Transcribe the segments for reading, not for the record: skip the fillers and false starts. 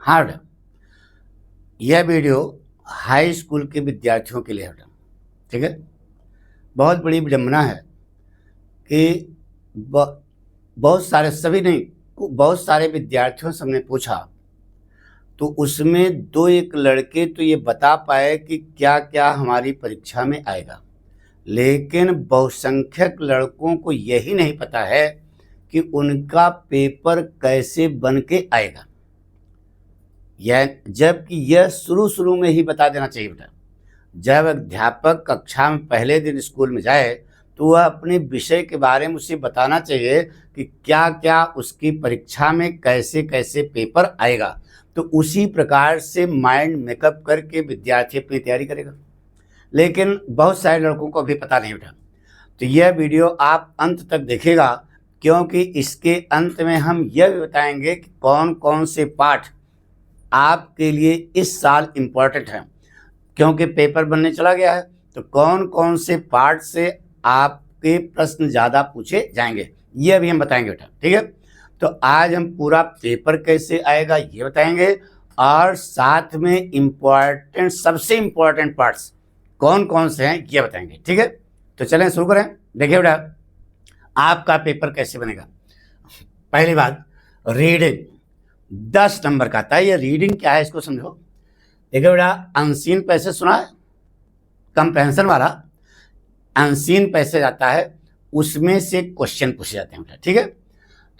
Hard. यह video high school के विद्यार्थियों के लिए है। ठीक है, बहुत बड़ी विडम्बना है कि बहुत सारे, सभी नहीं, बहुत सारे विद्यार्थियों से हमने पूछा तो उसमें दो एक लड़के तो ये बता पाए कि क्या क्या हमारी परीक्षा में आएगा, लेकिन बहुसंख्यक लड़कों को यही नहीं पता है कि उनका पेपर कैसे बन के आएगा। जबकि यह शुरू में ही बता देना चाहिए बेटा। जब अध्यापक कक्षा में पहले दिन स्कूल में जाए तो वह अपने विषय के बारे में उसे बताना चाहिए कि क्या क्या उसकी परीक्षा में कैसे कैसे पेपर आएगा, तो उसी प्रकार से माइंड मेकअप करके विद्यार्थी अपनी तैयारी करेगा। लेकिन बहुत सारे लड़कों को अभी पता नहीं बेटा। तो यह वीडियो आप अंत तक देखिएगा, क्योंकि इसके अंत में हम यह भी बताएंगे कि कौन कौन से पाठ आपके लिए इस साल इम्पोर्टेंट हैं, क्योंकि पेपर बनने चला गया है। तो कौन कौन से पार्ट से आपके प्रश्न ज़्यादा पूछे जाएंगे ये भी हम बताएंगे बेटा। ठीक है, तो आज हम पूरा पेपर कैसे आएगा ये बताएंगे, और साथ में इम्पॉर्टेंट, सबसे इम्पॉर्टेंट पार्ट्स कौन कौन से हैं ये बताएंगे। ठीक है, तो चलें शुरू करें। देखिए बेटा, आपका पेपर कैसे बनेगा। पहली बात, रीडिंग 10 नंबर का आता है। ये रीडिंग क्या है इसको समझो। देखिए बेटा, अनसीन पैसेज सुना है, कंप्रेहेंशन वाला अनसीन पैसेज आता है, उसमें से क्वेश्चन पूछे जाते हैं बेटा। ठीक है,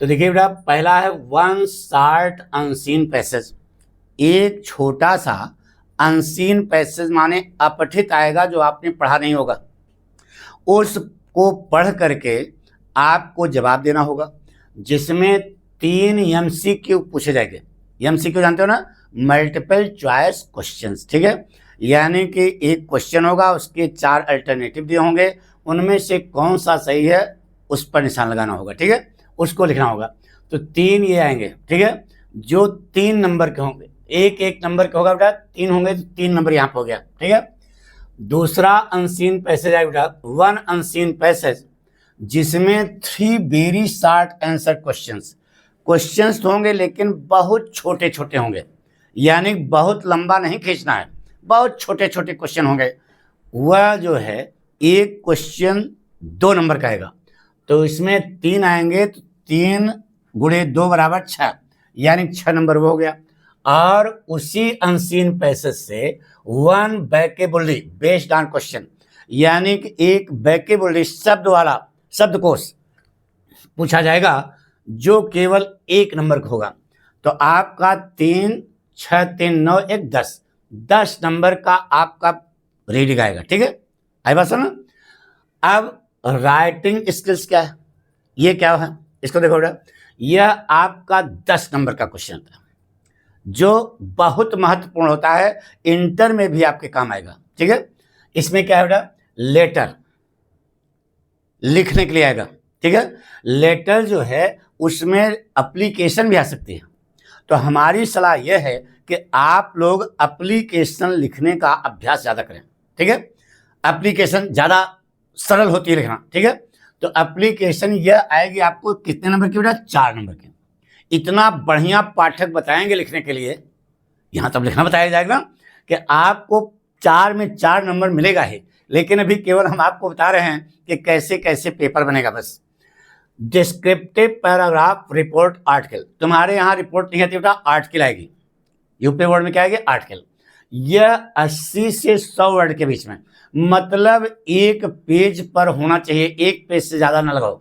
तो देखिए बेटा, पहला है वन शॉर्ट अनसीन पैसेज। एक छोटा सा अनसीन पैसेज माने अपठित आएगा, जो आपने पढ़ा नहीं होगा, उसको पढ़ करके आपको जवाब देना होगा, जिसमें 3 MCQ पूछे जाएंगे। MCQ जानते हो ना, मल्टीपल चॉइस क्वेश्चंस। ठीक है, यानी कि एक क्वेश्चन होगा, उसके 4 अल्टरनेटिव दिए होंगे, उनमें से कौन सा सही है उस पर निशान लगाना होगा। ठीक है, उसको लिखना होगा। तो 3 ये आएंगे। ठीक है, जो 3 नंबर के होंगे, एक नंबर का होगा बेटा, 3 होंगे तो 3 नंबर यहाँ पे हो गया। ठीक है, दूसरा अनसीन पैसेज आएगा बेटा, वन अनसीन पैसेज, जिसमें 3 वेरी शॉर्ट आंसर क्वेश्चंस होंगे, लेकिन बहुत छोटे छोटे होंगे, यानी बहुत लंबा नहीं खींचना है, बहुत छोटे छोटे क्वेश्चन होंगे। वह जो है एक क्वेश्चन 2 नंबर का आएगा, तो इसमें 3 आएंगे, तो 3 गुणे 2 बराबर 6, यानी 6 नंबर वो हो गया। और उसी अनसीन पैसेज से 1 वोकैबुलरी बेस्ड ऑन क्वेश्चन, यानी कि एक वोकैबुलरी शब्द वाला शब्दकोश पूछा जाएगा, जो केवल 1 नंबर का होगा। तो आपका 3, 6, 3, 9, 1, 10 नंबर का आपका रीडिंग आएगा। ठीक है, आई बात सुनो। अब राइटिंग स्किल्स क्या है, ये क्या है, इसको देखो बेटा। यह आपका 10 नंबर का क्वेश्चन था, जो बहुत महत्वपूर्ण होता है, इंटर में भी आपके काम आएगा। ठीक है, इसमें क्या है बेटा, लेटर लिखने के लिए आएगा। ठीक है, लेटर जो है उसमें एप्लीकेशन भी आ सकती है। तो हमारी सलाह यह है कि आप लोग एप्लीकेशन लिखने का अभ्यास ज़्यादा करें। ठीक है, एप्लीकेशन ज़्यादा सरल होती है लिखना। ठीक है, तो एप्लीकेशन यह आएगी आपको कितने नंबर की बेटा, 4 नंबर की। इतना बढ़िया पाठक बताएंगे लिखने के लिए, यहाँ तब लिखना बताया जाएगा कि आपको 4 में 4 नंबर मिलेगा ही, लेकिन अभी केवल हम आपको बता रहे हैं कि कैसे कैसे पेपर बनेगा बस। Descriptive paragraph, report, article. तुम्हारे यहाँ रिपोर्ट नहीं आती बेटा, आर्टिकल आएगी। यूपी बोर्ड में क्या आएगी, आर्टिकल। यह 80 से 100 वर्ड के बीच में, मतलब एक पेज पर होना चाहिए, एक पेज से ज़्यादा ना लगाओ।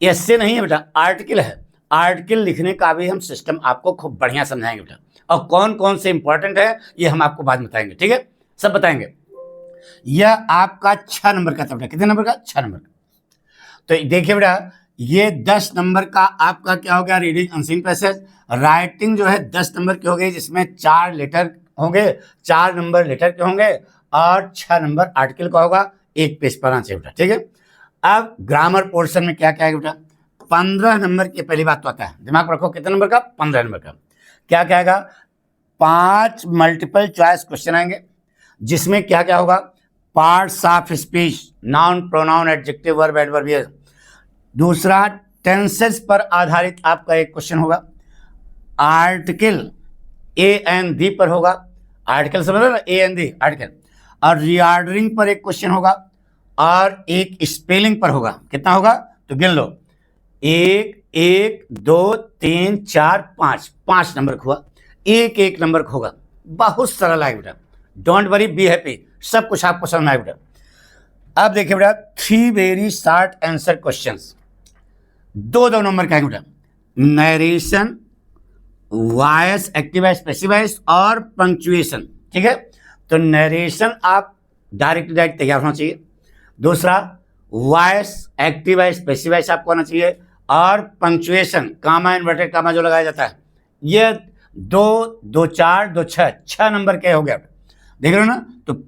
ऐसे नहीं है बेटा, आर्टिकल है। आर्टिकल लिखने का भी हम सिस्टम आपको खूब बढ़िया समझाएंगे बेटा, और कौन कौन से इंपॉर्टेंट है ये हम आपको बाद में बताएंगे। ठीक है, सब बताएंगे। यह आपका 6 नंबर का था बेटा, कितने नंबर का, 6 नंबर का। तो देखिए बेटा, ये 10 नंबर का आपका क्या हो गया, रीडिंग अनसीन पैसेज। राइटिंग जो है 10 नंबर की हो गई, जिसमें 4 लेटर होंगे, 4 नंबर लेटर के होंगे, और 6 नंबर आर्टिकल का होगा, एक पेज पर आना चाहिए बेटा। ठीक है, अब ग्रामर पोर्शन में क्या क्या है बेटा, 15 नंबर की पहली बात तो आता है, दिमाग रखो, कितने नंबर का, 15 नंबर का। क्या क्या आएगा, 5 मल्टीपल चॉइस क्वेश्चन आएंगे, जिसमें क्या क्या होगा, parts of speech, noun, pronoun, adjective, verb, adverbial. दूसरा, टेंसेस पर आधारित आपका एक क्वेश्चन होगा। आर्टिकल AND पर होगा, आर्टिकल समझ रहे ना, AND आर्टिकल, और रीऑर्डरिंग पर एक क्वेश्चन होगा और एक स्पेलिंग पर होगा। कितना होगा तो गिन लो, 1 1 2 3 4 5, 5 नंबर का हुआ, एक एक नंबर का होगा। बहुत सरल है बेटा, डोंट वरी, बी हैप्पी, सब कुछ आपको समझ में आएगा बेटा। अब देखिए बेटा, 3 वेरी शॉर्ट आंसर क्वेश्चंस, दो नंबर का है बेटा, narration, voice, active voice, passive voice और पंक्चुएशन। ठीक है, तो नरेशन आप डायरेक्ट तैयार होना चाहिए, दूसरा voice, active voice, passive voice आपको आना चाहिए, और पंक्चुएशन, कामा, इन्वर्टेड कामा जो लगाया जाता है, ये 2 2 4 2 6, 6 नंबर के हो गया, देख रहे हो ना। तो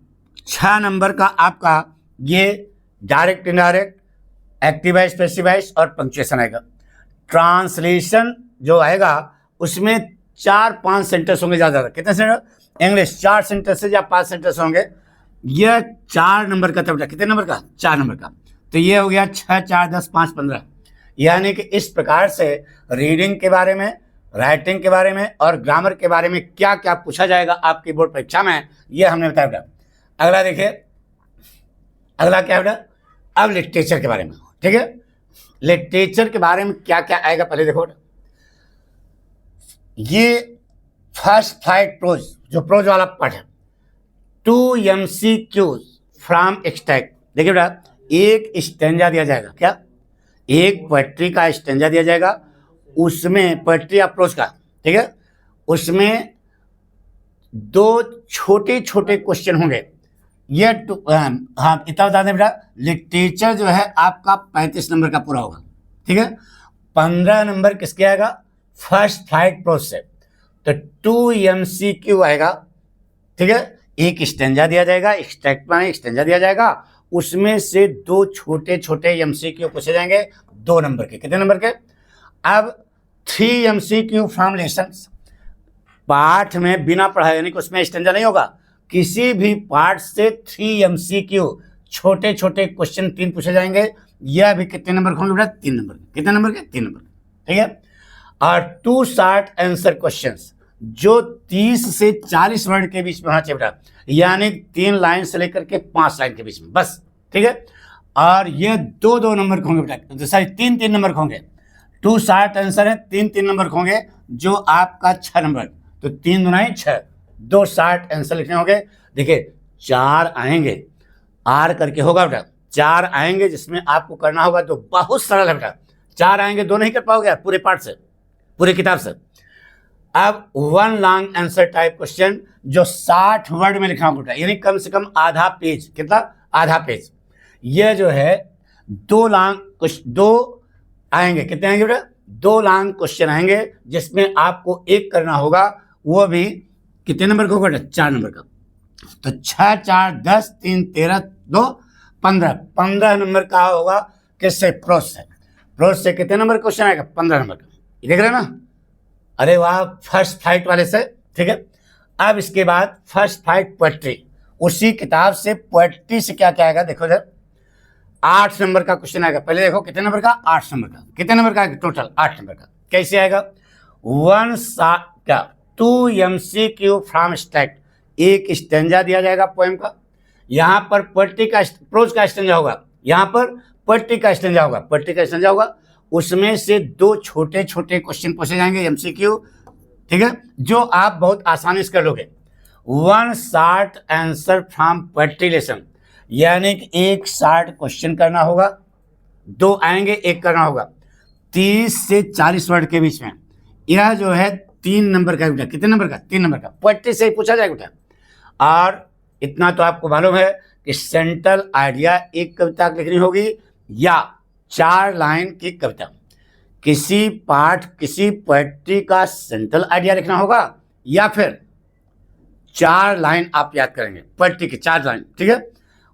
6 नंबर का आपका ये direct, indirect, active voice, passive voice और पंक्चुएशन आएगा। ट्रांसलेशन जो आएगा उसमें 4-5 सेंटेंस होंगे, ज़्यादा कितने सेंटेंस, इंग्लिश 4 सेंटेंसेज या 5 सेंटेंस होंगे। यह 4 नंबर का था बेटा, कितने नंबर का, 4 नंबर का। तो ये हो गया 6 4 10 5 15, यानी कि इस प्रकार से रीडिंग के बारे में, राइटिंग के बारे में और ग्रामर के बारे में क्या क्या पूछा जाएगा आपकी बोर्ड परीक्षा में, ये हमने बताया बेटा। अगला देखिए, अगला क्या है बेटा, अब लिटरेचर के बारे में। ठीक है, लिटरेचर के बारे में क्या क्या आएगा पहले देखो बेटा। ये फर्स्ट फ्लाइट प्रोज, जो प्रोज वाला पार्ट है, 2 MCQs फ्रॉम एक्सट्रैक्ट। देखिए बेटा, एक स्टेंजा दिया जाएगा, क्या, एक पोएट्री का स्टेंजा दिया जाएगा, उसमें पोएट्री अप्रोच का, ठीक है, उसमें 2 छोटे छोटे क्वेश्चन होंगे। ये हाँ इतना बता दें बेटा, लिटरेचर जो है आपका 35 नंबर का पूरा होगा। ठीक है, 15 नंबर किसके आएगा, फर्स्ट फ्लाइट प्रोज से, तो 2 MCQ आएगा। ठीक है, एक स्टेंजा दिया जाएगा, एक्सट्रैक्ट में स्टेंजा दिया जाएगा, उसमें से 2 छोटे छोटे MCQ पूछे जाएंगे, 2 नंबर के, कितने नंबर के। अब 3 MCQ फ्रॉम लेसन्स, पाठ में बिना पढ़ाए, यानी कि उसमें स्टेंजा नहीं होगा, किसी भी पाठ से 3 MCQ छोटे छोटे क्वेश्चन 3 पूछे जाएंगे। यह भी कितने नंबर के होंगे बेटा, 3 नंबर के, कितने नंबर के, 3 नंबर के। ठीक है, और 2 शॉर्ट आंसर क्वेश्चंस जो 30 से 40 वर्ड के बीच में होना चाहिए बेटा, यानी 3 लाइन से लेकर के 5 लाइन के बीच में बस। ठीक है, और ये 2 नंबर के होंगे बेटा, तो सारी 3 नंबर के होंगे। 2 शॉर्ट आंसर है, 3 नंबर के होंगे, जो आपका 6 नंबर, तो 3 दूनी 6, 2 शॉर्ट आंसर लिखने होंगे। देखिए 4 आएंगे, आर करके होगा बेटा, 4 आएंगे जिसमें आपको करना होगा, तो बहुत सरल है बेटा, 4 आएंगे, 2 नहीं कर पाओगे पूरे पाठ से, पूरी किताब से। अब 1 लॉन्ग आंसर टाइप क्वेश्चन जो 60 वर्ड में लिखना होगा, यानी कम से कम आधा पेज, कितना, आधा पेज। यह जो है 2 आएंगे, कितने आएंगे बेटा, 2 लॉन्ग क्वेश्चन आएंगे, जिसमें आपको एक करना होगा, वो भी कितने नंबर का होगा, 4 नंबर का। तो 6 4 10 3 13 2 15, 15 नंबर का होगा, किससे, प्रोज से। प्रोज से कितने नंबर क्वेश्चन आएगा, 15 नंबर का, देख रहे हैं ना। अरे वाह, फर्स्ट फ्लाइट वाले से। ठीक है, अब इसके बाद फर्स्ट फ्लाइट पोएट्री, उसी किताब से पोएट्री से क्या क्या आएगा, देखो जरा, 8 नंबर का क्वेश्चन आएगा। पहले देखो कितने नंबर का, 8 नंबर का, कितने नंबर का, टोटल 8 नंबर का। कैसे आएगा, 2 MCQ फ्रॉम एक्सट्रैक्ट, एक स्टेंजा दिया जाएगा पोएम का, यहाँ पर पोएट्री का, प्रोज का स्टेंजा होगा, यहाँ पर पोएट्री का स्टेंजा होगा, पोएट्री का स्टेंजा होगा, उसमें से 2 छोटे छोटे क्वेश्चन पूछे जाएंगे MCQ। ठीक है, जो आप बहुत आसानी से कर लोगे। 1 short answer from poetry lesson, यानी कि एक शॉर्ट क्वेश्चन करना होगा, 2 आएंगे, एक करना होगा, 30 से 40 वर्ड के बीच में। यह जो है 3 नंबर का बेटा, कितने नंबर का, 3 नंबर का, पोएट्री से ही पूछा जाएगा बेटा। और इतना तो आपको मालूम है कि सेंट्रल आइडिया, एक कविता लिखनी होगी या 4 लाइन की कविता, किसी पाठ, किसी पोएट्री का सेंट्रल आइडिया लिखना होगा, या फिर 4 लाइन आप याद करेंगे, पोएट्री की 4 लाइन। ठीक है,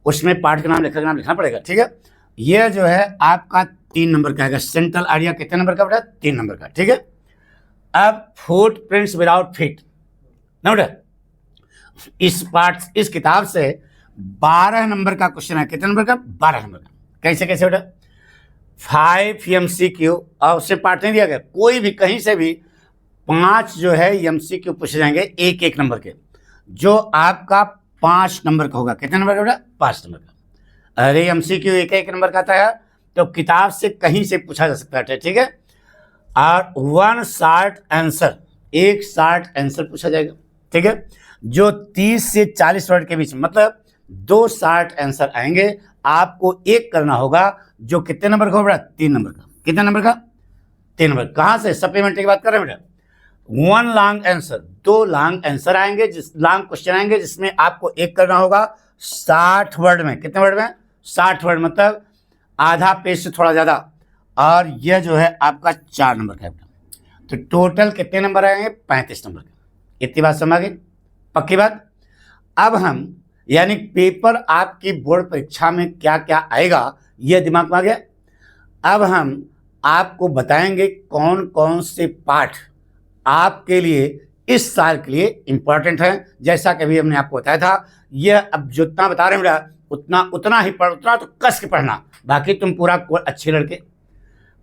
उसमें पाठ का नाम, लेखक का नाम लिखना पड़ेगा। ठीक है, यह जो है आपका 3 नंबर का है, सेंट्रल आइडिया कितने नंबर का बेटा, 3 नंबर का। ठीक है, अब फुट प्रिंट्स विदाउट फीट ना बेटा, इस पाठ, इस किताब से 12 नंबर का क्वेश्चन है, कितने नंबर का, 12 नंबर का। कैसे कैसे बेटा, 5 MCQ, और उससे पार्ट नहीं दिया गया, कोई भी कहीं से भी 5 जो है एमसीक्यू पूछे जाएंगे एक एक नंबर के, जो आपका 5 नंबर का होगा। कितने नंबर का बेटा? 5 नंबर का। अरे एमसीक्यू एक एक नंबर का आता है तो किताब से कहीं से पूछा जा सकता है, ठीक है। और 1 शॉर्ट आंसर, एक शॉर्ट आंसर पूछा जाएगा, ठीक है, जो 30 से 40 वर्ड के बीच में, मतलब 2 शॉर्ट आंसर आएंगे। आपको एक करना होगा जो कितने नंबर का होगा? 3 नंबर का। कितने नंबर का? 3 नंबर। कहाँ से? सप्लीमेंट्री की बात कर रहे हैं बेटा। 1 लॉन्ग आंसर, 2 लॉन्ग आंसर आएंगे, लॉन्ग क्वेश्चन आएंगे जिसमें आपको एक करना होगा 60 वर्ड में। कितने वर्ड में? 60 वर्ड, मतलब आधा पेज से थोड़ा ज़्यादा। और यह जो है आपका 4 नंबर का है। तो टोटल कितने नंबर आएंगे? 35 नंबर का। इतनी बात समझ आ गई? पक्की बात। अब हम यानी पेपर आपकी बोर्ड परीक्षा में क्या क्या आएगा यह दिमाग में आ गया। अब हम आपको बताएंगे कौन कौन से पाठ आपके लिए इस साल के लिए इंपॉर्टेंट है। जैसा कि अभी हमने आपको बताया था, यह अब जितना बता रहे हैं बेटा उतना ही पढ़, उतना तो कस के पढ़ना। बाकी तुम पूरा अच्छे लड़के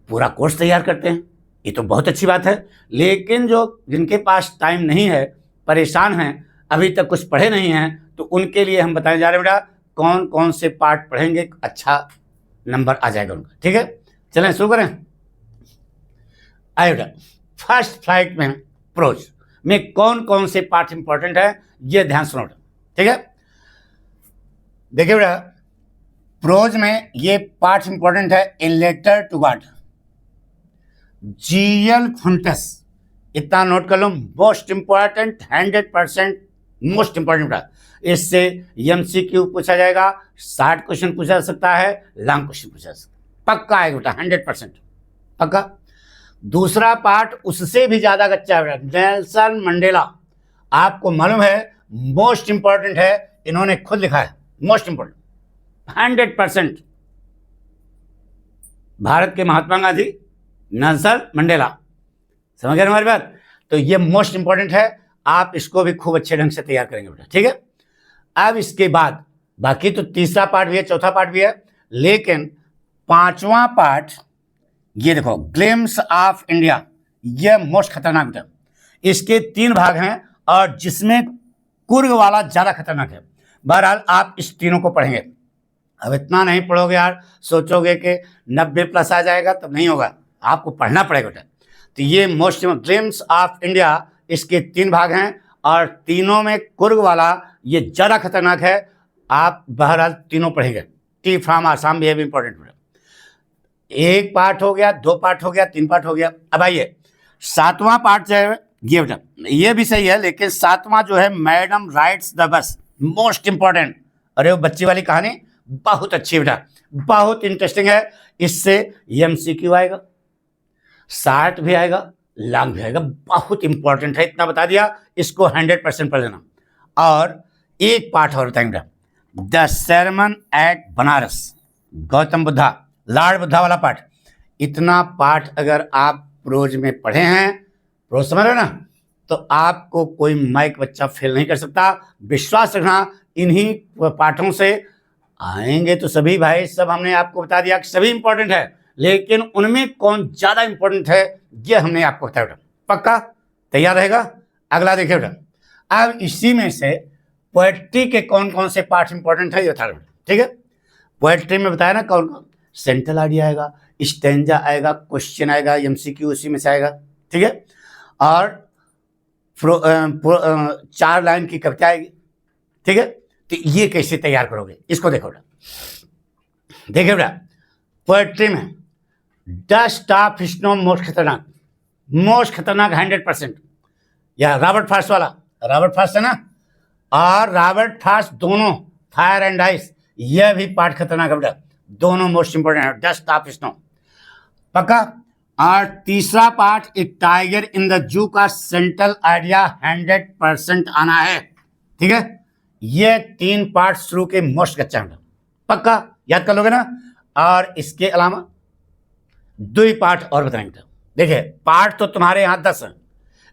पूरा कोर्स तैयार करते हैं, ये तो बहुत अच्छी बात है। लेकिन जो जिनके पास टाइम नहीं है, परेशान हैं, अभी तक कुछ पढ़े नहीं हैं, तो उनके लिए हम बताने जा रहे हैं बेटा कौन कौन से पार्ट पढ़ेंगे अच्छा नंबर आ जाएगा उनका, ठीक है। चलें शुरू करें। आइए बेटा, फर्स्ट फ्लाइट में प्रोज में कौन कौन से पार्ट इंपॉर्टेंट है ये ध्यान सुनो, ठीक है। देखिए बेटा, प्रोज में ये पार्ट इंपॉर्टेंट है। इन लेटर टू गॉड, जीएल फुंटस, इतना नोट कर लो। मोस्ट इंपॉर्टेंट, 100% मोस्ट इंपॉर्टेंट बेटा। इससे एमसीक्यू पूछा जाएगा, 60 क्वेश्चन पूछा जा सकता है, लॉन्ग क्वेश्चन पूछा जा सकता है, पक्का आएगा बेटा, 100% पक्का। दूसरा पार्ट उससे भी ज्यादा कच्चा है बेटा, नेल्सन मंडेला। आपको मालूम है मोस्ट इंपॉर्टेंट है, इन्होंने खुद लिखा है मोस्ट इंपॉर्टेंट, 100%। भारत के महात्मा गांधी, नेल्सन मंडेला, समझ गए हमारी बात। तो ये मोस्ट इंपॉर्टेंट है, आप इसको भी खूब अच्छे ढंग से तैयार करेंगे बेटा, ठीक है। अब इसके बाद बाकी तो तीसरा पार्ट भी है, चौथा पार्ट भी है, लेकिन 5वां पार्ट ये देखो, ग्लिम्स ऑफ इंडिया, ये मोस्ट खतरनाक बेटा। इसके 3 भाग हैं और जिसमें कुर्ग वाला ज्यादा खतरनाक है। बहरहाल आप इस तीनों को पढ़ेंगे। अब इतना नहीं पढ़ोगे यार, सोचोगे कि 90+ आ जाएगा, तब नहीं होगा, आपको पढ़ना पड़ेगा बेटा। तो ये मोस्ट ग्लिम्स ऑफ इंडिया, इसके 3 भाग हैं और तीनों में कुर्ग वाला ये ज़्यादा खतरनाक है। आप बहरहाल तीनों पढ़ेंगे। टी फ्रॉम आसाम भी है भी इंपॉर्टेंट बेटा। एक पार्ट हो गया, 2 पार्ट हो गया, 3 पार्ट हो गया। अब आइए 7वां पार्ट जो है ये बेटा, ये भी सही है, लेकिन 7वां जो है madam rights the bus, most important. अरे वो बच्ची वाली कहानी बहुत अच्छी बेटा, बहुत इंटरेस्टिंग है। इससे एमसीक्यू आएगा, 60 भी आएगा, लॉन्ग भी आएगा, बहुत इंपॉर्टेंट है, इतना बता दिया। इसको 100% पढ़ लेना। और एक पाठ और बताएंगे, the sermon at Benares, Gautam Buddha, lord Buddha वाला पाठ। इतना पाठ अगर आप प्रोज में पढ़े हैं, प्रोज समझ रहे ना, तो आपको कोई माइक बच्चा फेल नहीं कर सकता। विश्वास रखना, इन्हीं पाठों से आएंगे तो सभी भाई, सब हमने आपको बता दिया कि सभी इंपॉर्टेंट है, लेकिन उनमें कौन ज्यादा इंपॉर्टेंट है ये हमने आपको बताया बेटा। पक्का तैयार रहेगा। अगला देखिए बेटा, अब इसी में से पोएट्री के कौन कौन से पार्ट इंपॉर्टेंट है ये बता रहे बेटा, ठीक है। पोएट्री में बताया ना कौन कौन, सेंट्रल आइडिया आएगा, स्टैंजा आएगा, क्वेश्चन आएगा, एमसीक्यू उसी में से आएगा, ठीक है। और 4 लाइन की कविता आएगी, ठीक है। तो ये कैसे तैयार करोगे इसको देखो बेटा। देखिए बेटा, पोएट्री में डस्ट ऑफ स्नो मोस्ट खतरनाक, मोस्ट खतरनाक 100%। या रॉबर्ट फ्रॉस्ट वाला, रॉबर्ट फ्रॉस्ट है ना, और रॉबर्ट फ्रॉस्ट दोनों, फायर एंड आइस, यह भी पार्ट खतरनाक है बेटा, दोनों मोस्ट इंपोर्टेंट है। डस्ट ऑफ स्नो पक्का। और तीसरा पार्ट, एक टाइगर इन द जू का सेंट्रल आइडिया 100% आना है, ठीक है। ये 3 पार्ट शुरू के मोस्ट कच्चा है पक्का, याद कर लोगे ना। और इसके अलावा 2 पार्ट और बताएंगे। देखिए पार्ट तो तुम्हारे यहाँ 10 हैं,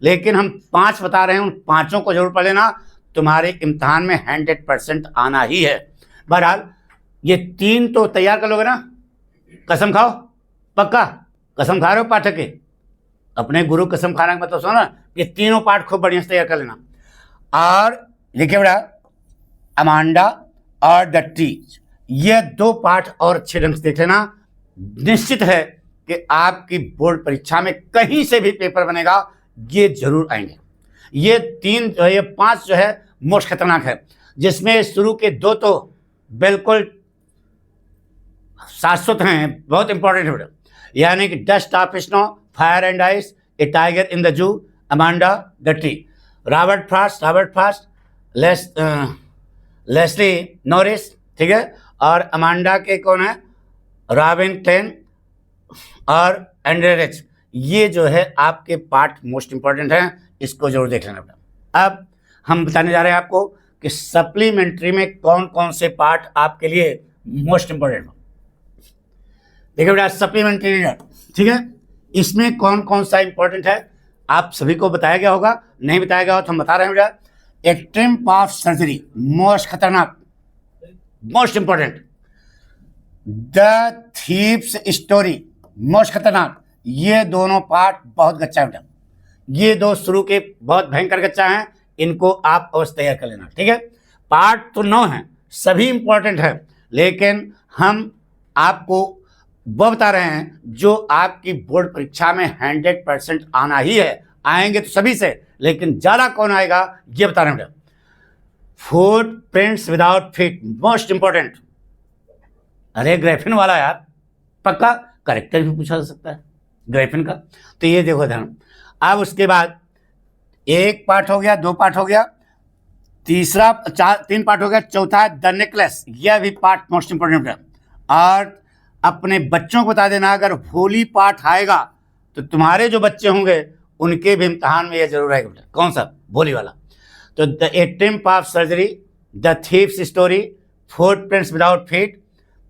लेकिन हम 5 बता रहे हैं, उन 5 को जरूर पढ़ लेना, तुम्हारे इम्तिहान में 100% आना ही है। बहरहाल ये 3 तो तैयार कर लोगे ना, कसम खाओ, पक्का कसम खा रहे हो पाठक के? अपने गुरु कसम खाना का मतलब सुनो, ये तीनों पार्ट खूब बढ़िया से तैयार कर लेना। और लिखे बेटा अमांडा और द ट्रीज, ये 2 पार्ट और अच्छे ढंग से देख लेना। निश्चित है कि आपकी बोर्ड परीक्षा में कहीं से भी पेपर बनेगा, ये जरूर आएंगे। ये 3 जो है, ये 5 जो है मोस्ट खतरनाक है, जिसमें शुरू के 2 तो बिल्कुल शाश्वत हैं, बहुत इंपॉर्टेंट है बेटा, यानी कि dust of snow, fire and ice, a tiger in the zoo, Amanda the tree. Robert Frost, Leslie Norris, ठीक है, और अमांडा के कौन है, रॉबिन क्लेन और एंड्रे रिच। ये जो है आपके पार्ट मोस्ट इंपॉर्टेंट हैं, इसको जरूर देख लेना बेटा। अब हम बताने जा रहे हैं आपको कि सप्लीमेंट्री में कौन कौन से पार्ट आपके लिए मोस्ट इंपॉर्टेंट हो। देखिए बेटा सप्लीमेंट्री रिजल्ट, ठीक है, इसमें कौन कौन सा इंपॉर्टेंट है आप सभी को बताया गया होगा, नहीं बताया गया हो तो हम बता रहे हैं बेटा। एक ट्रिम्प ऑफ सर्जरी मोस्ट खतरनाक, most important. The thieves story most खतरनाक। ये दोनों पार्ट बहुत गच्चा है बेटा, ये 2 शुरू के बहुत भयंकर गच्चा हैं, इनको आप अवश्य तैयार कर लेना, ठीक है। पार्ट तो 9 हैं, सभी इंपॉर्टेंट है, लेकिन हम आपको वो बता रहे हैं जो आपकी बोर्ड परीक्षा में 100% आना ही है। आएंगे तो सभी से, लेकिन ज़्यादा कौन आएगा ये बता रहे हैं बेटा। Foot prints without feet most important. अरे ग्राफिन वाला यार, पक्का करेक्टर भी पूछा जा सकता है ग्राफिन का, तो ये देखो ध्यान। अब उसके बाद 1 पार्ट हो गया, 2 पार्ट हो गया, 3 पार्ट हो गया, चौथा है द नेकलेस, यह भी पार्ट मोस्ट इंपॉर्टेंट है। और अपने बच्चों को बता देना, अगर होली पार्ट आएगा तो तुम्हारे जो बच्चे होंगे उनके भी इम्तहान में यह जरूर आएगा बेटा। कौन सा, भोली वाला। तो the A triumph of surgery, the thieves story, footprints without feet,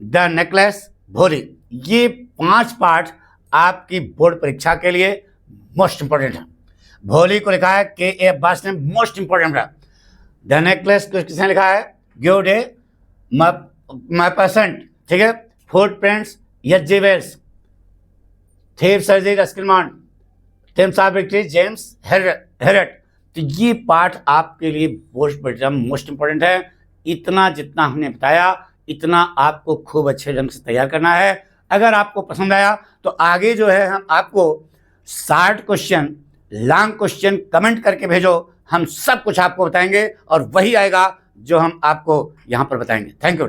the necklace, भोली, ये 5 पार्ट आपकी बोर्ड परीक्षा के लिए मोस्ट इंपॉर्टेंट है। भोली को लिखा है के अब्बास ने, मोस्ट इंपॉर्टेंट है। द नेकलेस को किसने लिखा है, ग्योडे मैपसेंट, ठीक है। Footprints H G. Wells, thieves surgery रस्किलमॉन, Thames of victory James Herriot. तो ये पार्ट आपके लिए मोस्ट इंपॉर्टेंट है। इतना जितना हमने बताया इतना आपको खूब अच्छे ढंग से तैयार करना है। अगर आपको पसंद आया तो आगे जो है हम आपको short question, long question comment करके भेजो, हम सब कुछ आपको बताएंगे और वही आएगा जो हम आपको यहाँ पर बताएंगे। Thank you.